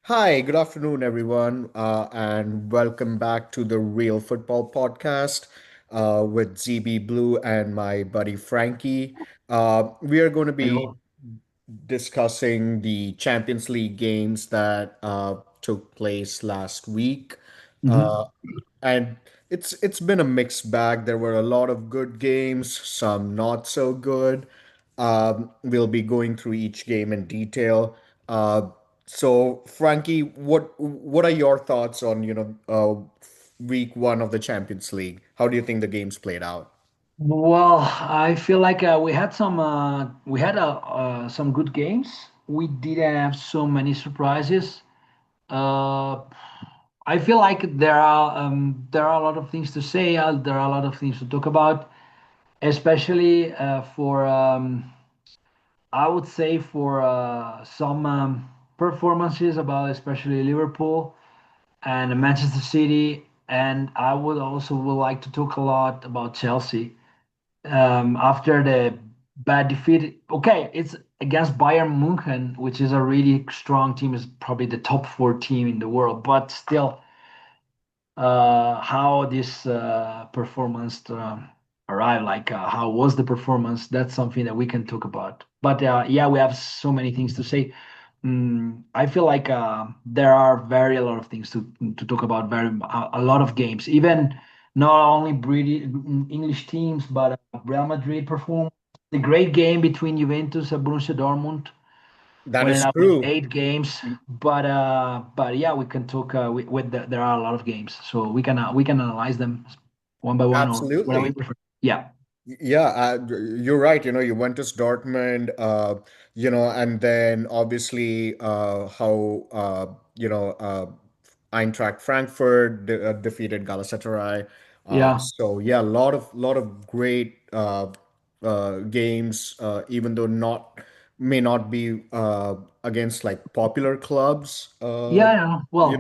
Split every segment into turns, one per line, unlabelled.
Hi, good afternoon, everyone, and welcome back to the Real Football Podcast with ZB Blue and my buddy Frankie. We are going to be
Hello.
discussing the Champions League games that took place last week. Uh,
Hmm.
and it's been a mixed bag. There were a lot of good games, some not so good. We'll be going through each game in detail. So, Frankie, what are your thoughts on week one of the Champions League? How do you think the games played out?
Well, I feel like we had some good games. We didn't have so many surprises. Uh, I feel like there are a lot of things to say. There are a lot of things to talk about, especially for I would say for some performances about especially Liverpool and Manchester City, and I would like to talk a lot about Chelsea after the bad defeat. Okay, it's against Bayern Munich, which is a really strong team, is probably the top four team in the world, but still, how this performance arrived, like how was the performance? That's something that we can talk about. But yeah, we have so many things to say. I feel like there are very a lot of things to talk about. Very a lot of games, even not only British English teams, but Real Madrid performed the great game between Juventus and Borussia Dortmund
That
when it
is
up with
true.
8 games. But yeah, we can talk there are a lot of games, so we can analyze them one by one or whatever we
Absolutely.
prefer. Yeah,
Yeah, you're right. Juventus Dortmund, and then obviously Eintracht Frankfurt defeated Galatasaray.
yeah,
So yeah, a lot of great games, even though not may not be against like popular clubs.
yeah, yeah. Well,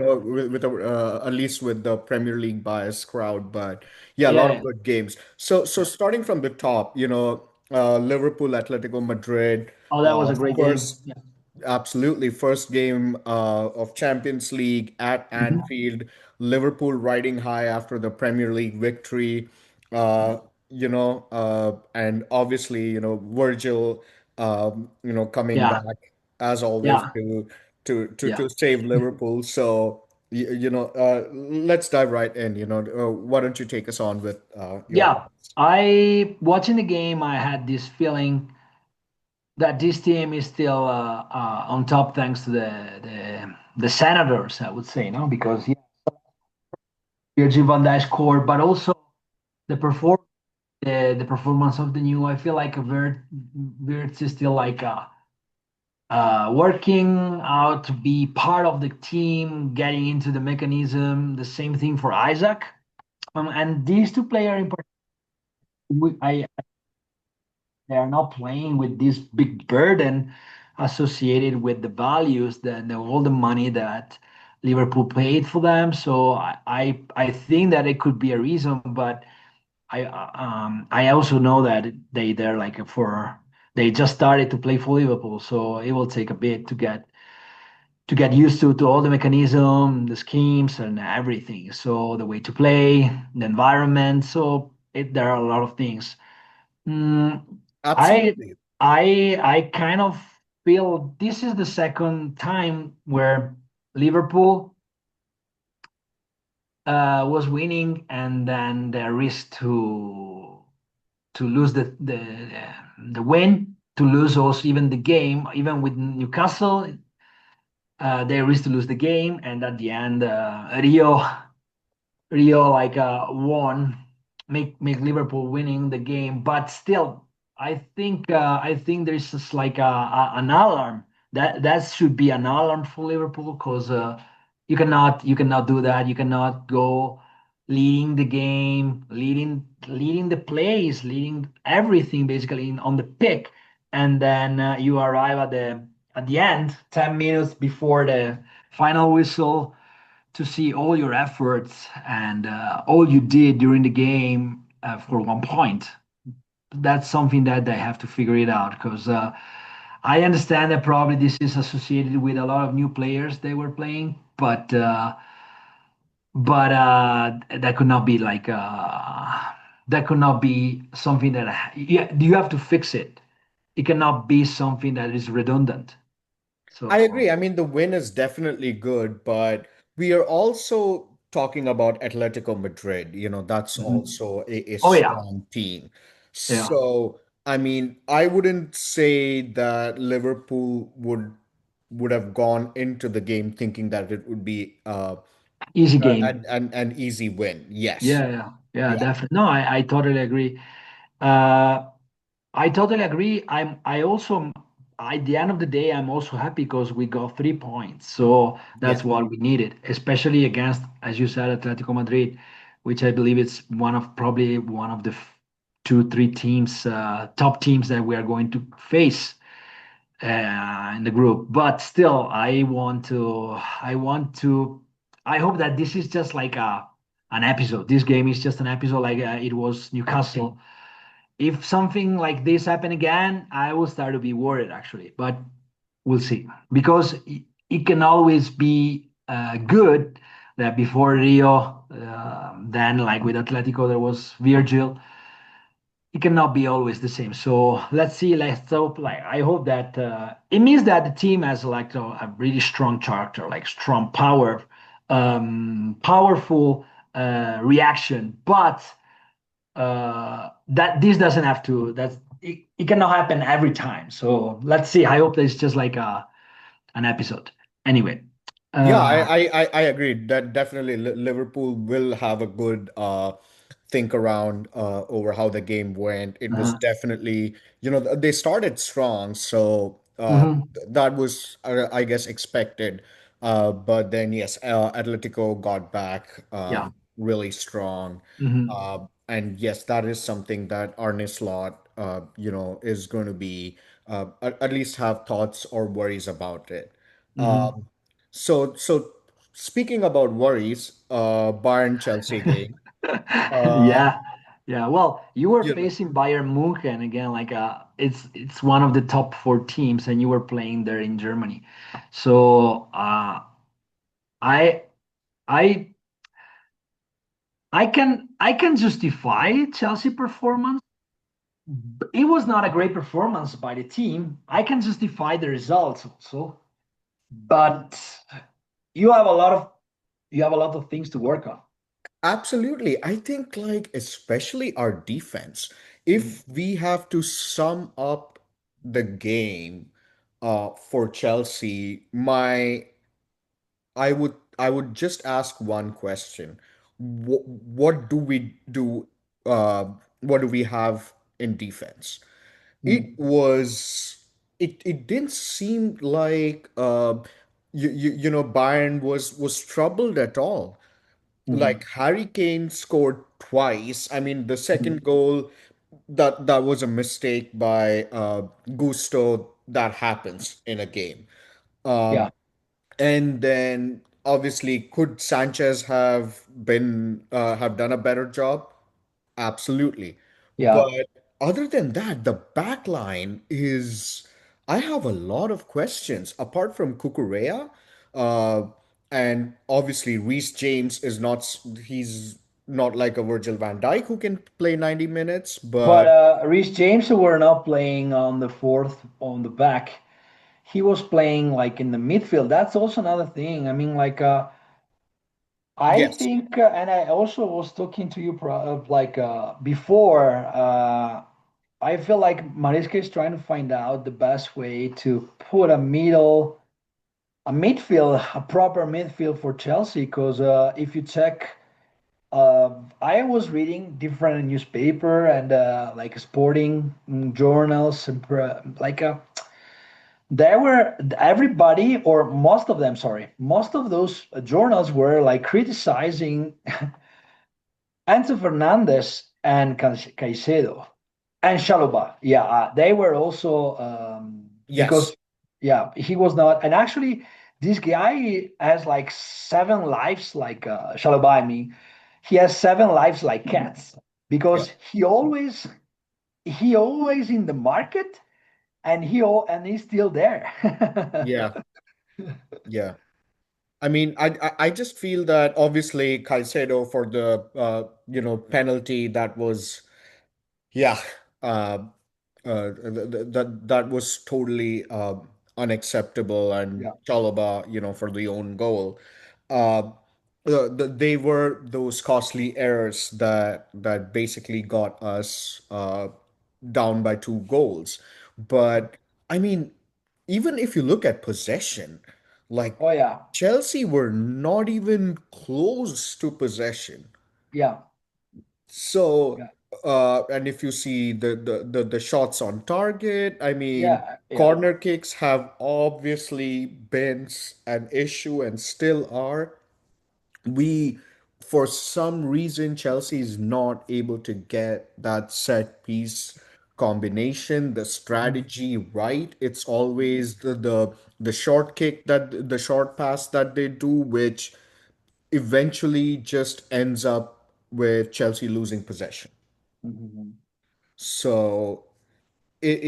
At least with the Premier League bias crowd, but yeah, a
yeah,
lot
yeah,
of good games. So
yeah.
starting from the top, Liverpool, Atletico Madrid,
Oh, that was a great game.
first,
Yeah.
absolutely first game of Champions League at
Mhm.
Anfield. Liverpool riding high after the Premier League victory. And obviously, Virgil, coming
Yeah,
back as always
yeah,
to
yeah,
save Liverpool. So let's dive right in. Why don't you take us on with your
yeah.
thoughts?
I watching the game, I had this feeling that this team is still on top thanks to the Senators, I would say, no, because yeah, Virgil van Dijk scored, but also the perform the performance of the new. I feel like Vert is still like working out to be part of the team, getting into the mechanism. The same thing for Isaac, and these two players in particular, they are not playing with this big burden associated with the values that all the money that Liverpool paid for them. So I think that it could be a reason, but I also know that they're like for they just started to play for Liverpool, so it will take a bit to get used to all the mechanism, the schemes, and everything. So the way to play, the environment. So there are a lot of things. Mm, I
Absolutely.
I kind of feel this is the second time where Liverpool was winning, and then the risk to lose the win, to lose also even the game, even with Newcastle, they risk to lose the game, and at the end, Rio like won, make Liverpool winning the game. But still, I think there's just like an alarm that should be an alarm for Liverpool because you cannot do that. You cannot go leading the game, leading the plays, leading everything basically on the pick, and then you arrive at the end, 10 minutes before the final whistle to see all your efforts and all you did during the game for 1 point. That's something that they have to figure it out because I understand that probably this is associated with a lot of new players they were playing, but that could not be like that could not be something that yeah, you have to fix it. It cannot be something that is redundant.
I
So
agree. I mean, the win is definitely good, but we are also talking about Atletico Madrid. That's
mhm.
also a
Oh yeah,
strong team.
yeah,
So, I mean, I wouldn't say that Liverpool would have gone into the game thinking that it would be
easy game.
an easy win. Yes.
Yeah, yeah, yeah,
Yeah.
definitely. No, I totally agree. Uh, I totally agree. I also at the end of the day, I'm also happy because we got 3 points. So that's
Yes.
what we needed, especially against, as you said, Atletico Madrid, which I believe it's probably one of the two, three teams, top teams that we are going to face in the group. But still, I hope that this is just like an episode. This game is just an episode, like it was Newcastle. If something like this happen again, I will start to be worried actually. But we'll see because it can always be good that before Rio, then like with Atletico there was Virgil. It cannot be always the same. So let's see. Let's hope. Like I hope that it means that the team has like a really strong character, like strong power, powerful reaction. But that this doesn't have to. It cannot happen every time. So let's see. I hope that it's just like an episode. Anyway,
Yeah,
uh,
I agree that definitely Liverpool will have a good think around over how the game went. It was
uh
definitely, they started strong, so
mhm,
that was, I guess, expected. But then, yes, Atletico got back
yeah,
really strong.
mhm,
And yes, that is something that Arne Slot, is going to be at least have thoughts or worries about it.
mhm.
So speaking about worries, Bayern Chelsea game. Uh,
Yeah, yeah. Well, you were
you know,
facing Bayern Munchen again, like it's one of the top four teams, and you were playing there in Germany. So I I I can justify Chelsea performance. It was not a great performance by the team. I can justify the results also, but you have a lot of you have a lot of things to work on.
Absolutely. I think like especially our defense.
Mhm.
If we have to sum up the game for Chelsea, I would just ask one question. What do we do what do we have in defense? It
Mhm.
was it didn't seem like Bayern was troubled at all. Like
Mhm.
Harry Kane scored twice. I mean, the
Mhm.
second goal, that was a mistake by Gusto. That happens in a game.
Yeah,
And then obviously, could Sanchez have done a better job? Absolutely.
yeah.
But other than that, the back line is, I have a lot of questions. Apart from Kukurea, uh, and obviously Reece James he's not like a Virgil van Dijk who can play 90 minutes,
But
but
Reece James were not playing on the fourth on the back. He was playing like in the midfield. That's also another thing. I mean, like I
yes.
think, and I also was talking to you like before. I feel like Marisca is trying to find out the best way to put a midfield, a proper midfield for Chelsea. Because if you check, I was reading different newspaper and like sporting journals, and like there were everybody or most of them, sorry, most of those journals were like criticizing Enzo Fernandez and Caicedo and Shaloba. Yeah, they were also because
Yes.
yeah, he was not. And actually, this guy has like 7 lives, like Shaloba. I mean, he has 7 lives like cats
Yeah.
because he always in the market. and he's still there.
Yeah, yeah. I mean, I just feel that obviously Caicedo for the penalty that was yeah uh, that was totally unacceptable, and
Yeah.
Chalobah for the own goal. Uh, they were those costly errors that basically got us down by 2 goals. But I mean, even if you look at possession, like
Oh yeah.
Chelsea were not even close to possession.
Yeah.
So,
Yeah.
and if you see the shots on target, I mean,
Yeah. Yeah.
corner kicks have obviously been an issue and still are. We, for some reason, Chelsea is not able to get that set piece combination, the
Mhm.
strategy right. It's always the short kick, that the short pass that they do, which eventually just ends up with Chelsea losing possession.
Mhm.
So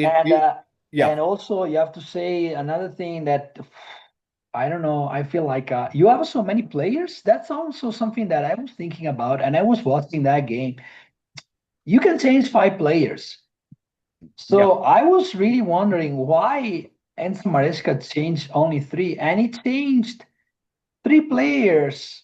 And
it yeah,
and also you have to say another thing that I don't know. I feel like you have so many players. That's also something that I was thinking about, and I was watching that game. You can change 5 players.
yeah,
So I was really wondering why Enzo Maresca changed only three, and he changed 3 players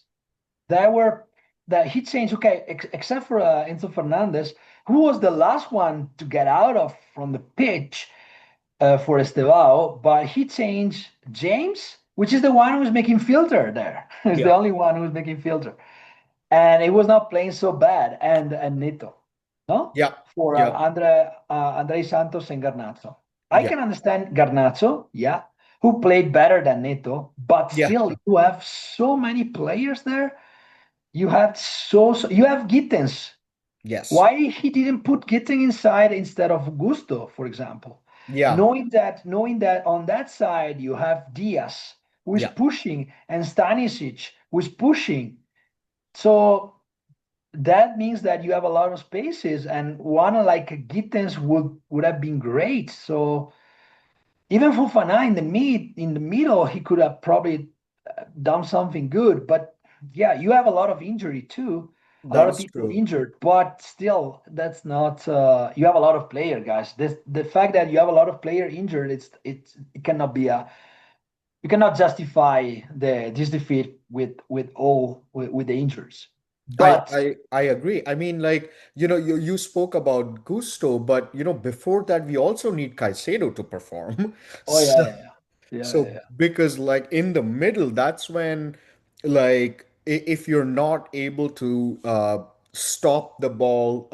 that were that he changed. Okay, except for Enzo Fernandez, who was the last one to get out of from the pitch for Estevao, but he changed James, which is the one who's making filter there. Is the
yeah,
only one who's making filter, and it was not playing so bad. And Nito, no,
yeah,
for
yeah,
Andre Santos and Garnacho. I
yeah,
can understand Garnacho, yeah, who played better than Nito, but
yeah,
still you have so many players there. You have you have Gittens.
yes,
Why he didn't put Gitting inside instead of Gusto, for example?
yeah,
Knowing that on that side you have Diaz who is
yeah,
pushing and Stanisic who is pushing. So that means that you have a lot of spaces, and one like Gittens would have been great. So even Fofana in the middle, he could have probably done something good. But yeah, you have a lot of injury too. A lot
that
of
is
people
true.
injured, but still, that's not. You have a lot of player guys. The fact that you have a lot of player injured, it cannot be a. You cannot justify this defeat with the injuries. But
I agree. I mean, like, you spoke about Gusto, but before that, we also need Caicedo to perform.
oh yeah,
So
yeah, yeah, yeah, yeah,
So
yeah.
because like in the middle, that's when like if you're not able to stop the ball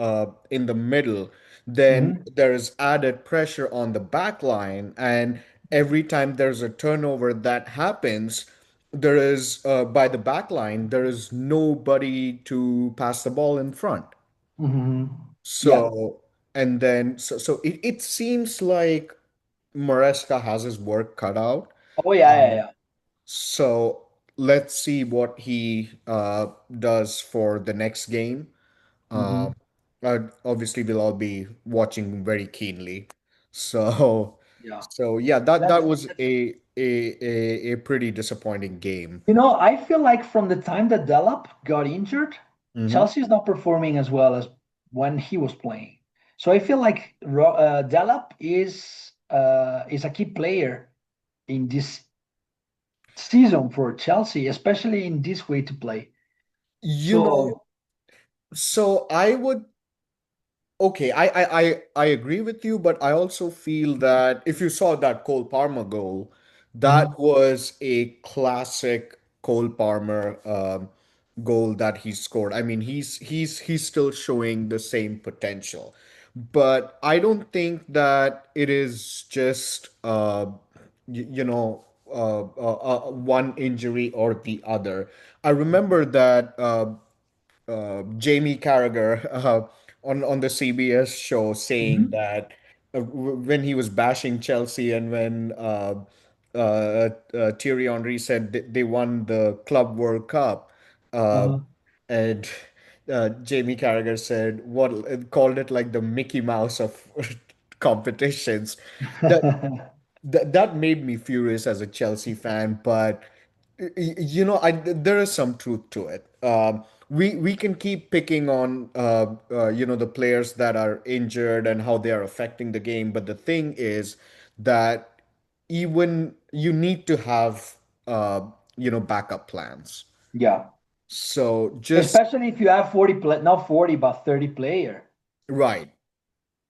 in the middle, then
Mhm.
there is added pressure on the back line, and every time there's a turnover that happens, there is by the back line, there is nobody to pass the ball in front.
Mhm. Yeah.
So and then so it seems like Maresca has his work cut out.
Oh yeah, yeah, yeah.
So let's see what he does for the next game.
Mhm.
Uh, Obviously, we'll all be watching very keenly. So,
Yeah.
so yeah, that was
That's
a pretty disappointing game.
I feel like from the time that Delap got injured,
Hmm.
Chelsea is not performing as well as when he was playing. So I feel like Delap is a key player in this season for Chelsea, especially in this way to play.
You know,
So,
so I would Okay, I agree with you, but I also feel that if you saw that Cole Palmer goal, that
mhm,
was a classic Cole Palmer goal that he scored. I mean, he's still showing the same potential, but I don't think that it is just one injury or the other. I remember that Jamie Carragher on the CBS show saying
mhm,
that when he was bashing Chelsea and when Thierry Henry said they won the Club World Cup, uh,
uh-huh.
and Jamie Carragher said what called it like the Mickey Mouse of competitions. That that made me furious as a Chelsea fan, but there is some truth to it. We can keep picking on the players that are injured and how they are affecting the game, but the thing is that even you need to have backup plans.
Yeah.
So just
Especially if you have 40 not 40 but 30 player.
right,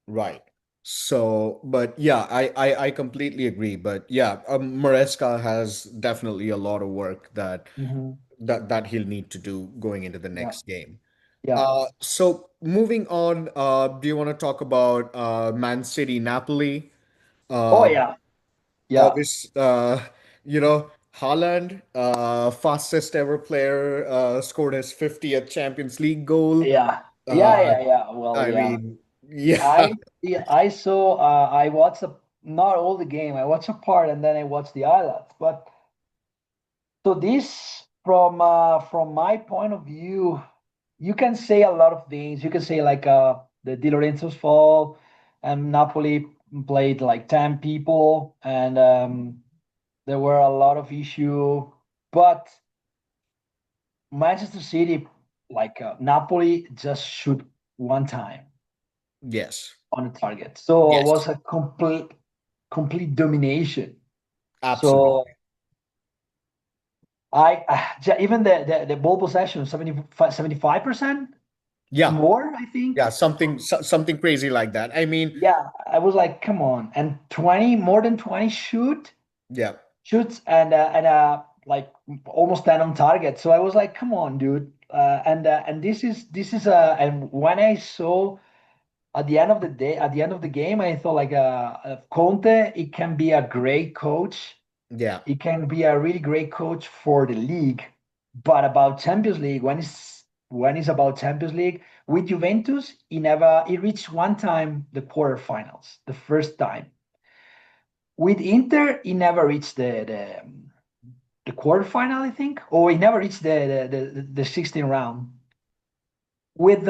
right. So, but yeah, I completely agree. But yeah, Maresca has definitely a lot of work
Hmm.
that he'll need to do going into the
Yeah.
next game.
Yeah.
So moving on, do you want to talk about Man City Napoli?
Oh
Uh,
yeah. Yeah.
obvious, Haaland, fastest ever player, scored his 50th Champions League goal.
Yeah. Yeah,
Uh,
yeah, yeah. Well,
I
yeah.
mean, yeah,
I yeah, I saw I watched not all the game. I watched a part and then I watched the highlights. But so this from my point of view, you can say a lot of things. You can say like the Di Lorenzo's fall and Napoli played like 10 people and there were a lot of issue. But Manchester City, like Napoli, just shoot one time
yes,
on the target. So it was
yes,
a complete domination. So
absolutely.
even the ball possession 75%
Yeah,
more, I think.
yeah, something crazy like that. I mean,
Yeah, I was like, come on, and 20 more than 20
yeah,
shoots and like almost 10 on target. So I was like, come on, dude. And this is and when I saw at the end of the day, at the end of the game, I thought like Conte, it can be a great coach.
yeah,
He can be a really great coach for the league. But about Champions League, when it's about Champions League with Juventus, he reached one time the quarterfinals, the first time. With Inter, he never reached the quarterfinal, I think, or he never reached the 16 round. With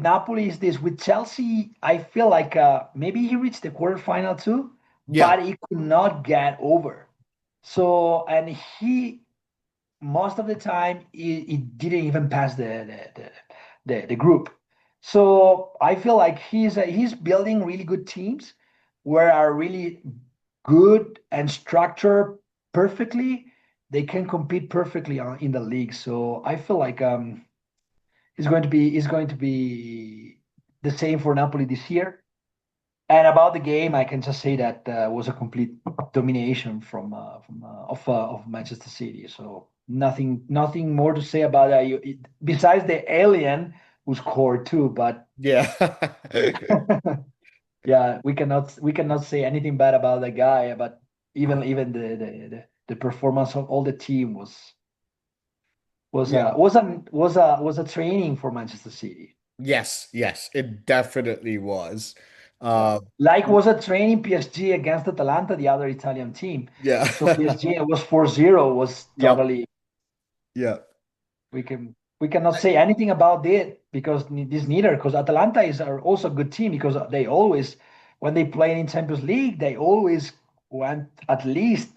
Napoli is this with Chelsea. I feel like maybe he reached the quarterfinal too,
yeah.
but he could not get over. So and he most of the time it didn't even pass the group. So I feel like he's building really good teams where are really good and structured perfectly. They can compete perfectly in the league. So I feel like it's going to be the same for Napoli this year. And about the game, I can just say that was a complete domination of Manchester City. So nothing more to say about that. Besides the alien who scored too, but
Yeah.
yeah, we cannot say anything bad about the guy. But even the performance of all the team was
Yeah.
a was a was a was a training for Manchester City.
Yes, yes, it definitely was.
Yeah.
Uh,
Like was a training PSG against Atalanta, the other Italian team.
yeah.
So PSG was 4-0 was
Yep.
totally
Yeah.
we cannot say anything about it because this neither because Atalanta are also a good team because they always when they play in Champions League they always went at least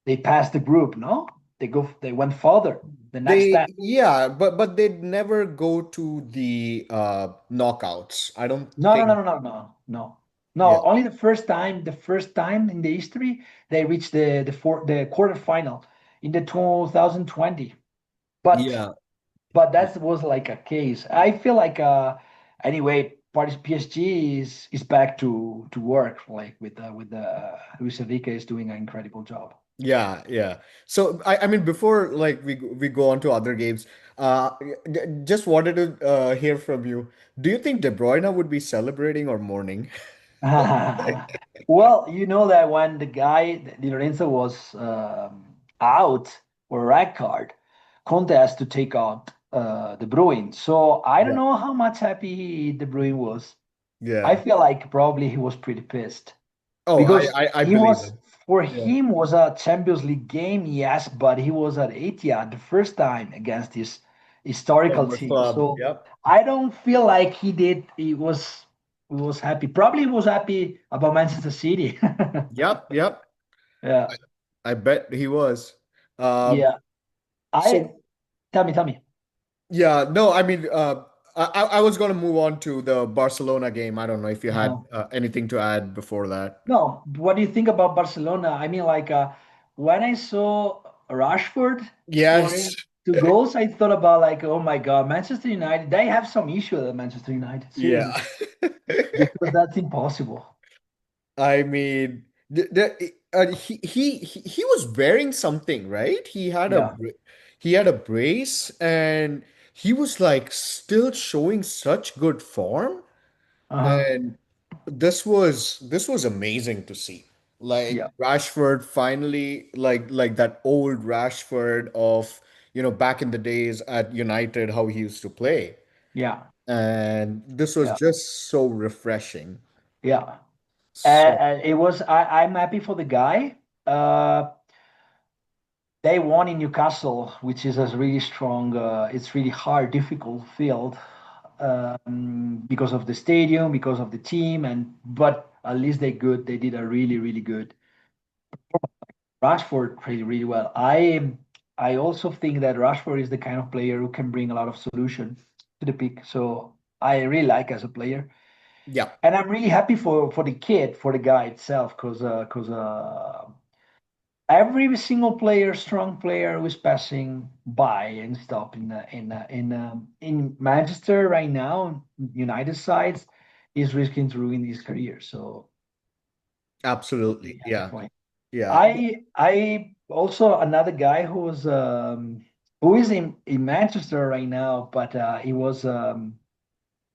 they passed the group, no? They went further the next
They
step.
yeah, but they'd never go to the knockouts. I don't
No, no, no,
think.
no, no, no, no,
Yeah.
no. Only the first time in the history they reached the quarterfinal in the 2020. But
Yeah.
but that was like a case. I feel like anyway, Paris PSG is back to work like with Luis Enrique is doing an incredible job.
Yeah, yeah. So I mean before like we go on to other games, uh just wanted to hear from you. Do you think De Bruyne would be celebrating or mourning?
Well, you know that when the guy Di Lorenzo was out or red card, Conte has to take out De Bruyne. So I don't
Yeah.
know how much happy De Bruyne was. I
Yeah.
feel like probably he was pretty pissed
Oh,
because
I
he
believe
was
it.
for
Yeah.
him was a Champions League game, yes, but he was at Etihad the first time against his historical
Former
team.
club.
So
Yep.
I don't feel like he was. was happy. Probably was happy about Manchester City.
Yep, yep.
Yeah,
I bet he was. Um,
yeah. I
so
tell me.
yeah, no, I mean, I was going to move on to the Barcelona game. I don't know if you had
Uh-huh.
anything to add before that.
No, what do you think about Barcelona? I mean, like when I saw Rashford
Yes.
scoring two goals, I thought about like, oh my God, Manchester United. They have some issue at Manchester United,
Yeah.
seriously, because that's impossible.
I mean, he was wearing something, right?
Yeah.
He had a brace, and he was like still showing such good form.
Uh-huh.
And this was amazing to see.
Yeah.
Like Rashford finally, like that old Rashford of, back in the days at United, how he used to play.
Yeah.
And this was
Yeah.
just so refreshing.
Yeah.
So,
It was. I'm happy for the guy. Uh, they won in Newcastle, which is a really strong. It's really hard, difficult field because of the stadium, because of the team, and but at least they good. They did a really, really good. Rashford played really well. I also think that Rashford is the kind of player who can bring a lot of solution to the pick. So I really like as a player,
yeah,
and I'm really happy for the kid, for the guy itself, because every single player, strong player who is passing by and stuff in Manchester right now, United sides, is risking to ruin his career. So
absolutely.
really happy
Yeah.
for him.
Yeah.
I also another guy who is in Manchester right now, but he was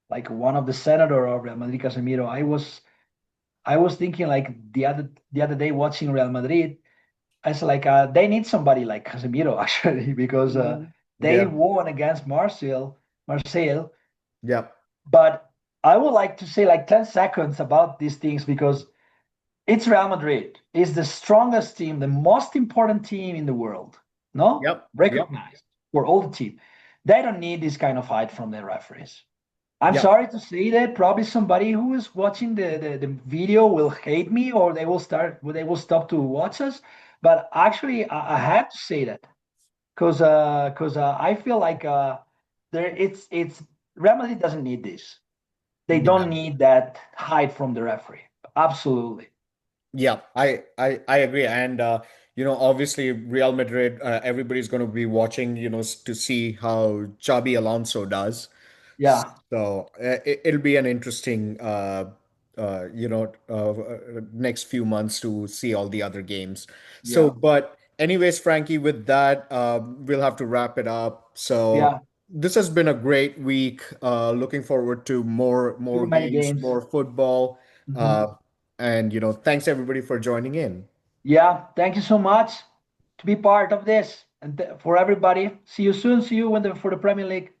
like one of the senator of Real Madrid, Casemiro. I was thinking like the other day watching Real Madrid. I was like, they need somebody like Casemiro actually because
Mhm.
they
Yeah.
won against Marseille.
Yeah.
But I would like to say like 10 seconds about these things because it's Real Madrid. It's the strongest team, the most important team in the world. No,
Yep. Yep.
recognized for all the team. They don't need this kind of fight from their referees. I'm
Yep.
sorry to say that probably somebody who is watching the video will hate me or they will stop to watch us. But actually, I had to say that because I feel like it's Real Madrid doesn't need this. They don't
Yeah.
need that hide from the referee. Absolutely.
Yeah, I agree. And obviously Real Madrid, everybody's going to be watching, to see how Xabi Alonso does.
Yeah,
So it'll be an interesting, next few months to see all the other games. So,
yeah,
but anyways, Frankie, with that, we'll have to wrap it up. So
yeah.
this has been a great week. Looking forward to more
Too many
games,
games.
more football.
Mhm.
Uh, and thanks everybody for joining in.
Yeah, thank you so much to be part of this and for everybody. See you soon. See you when for the Premier League.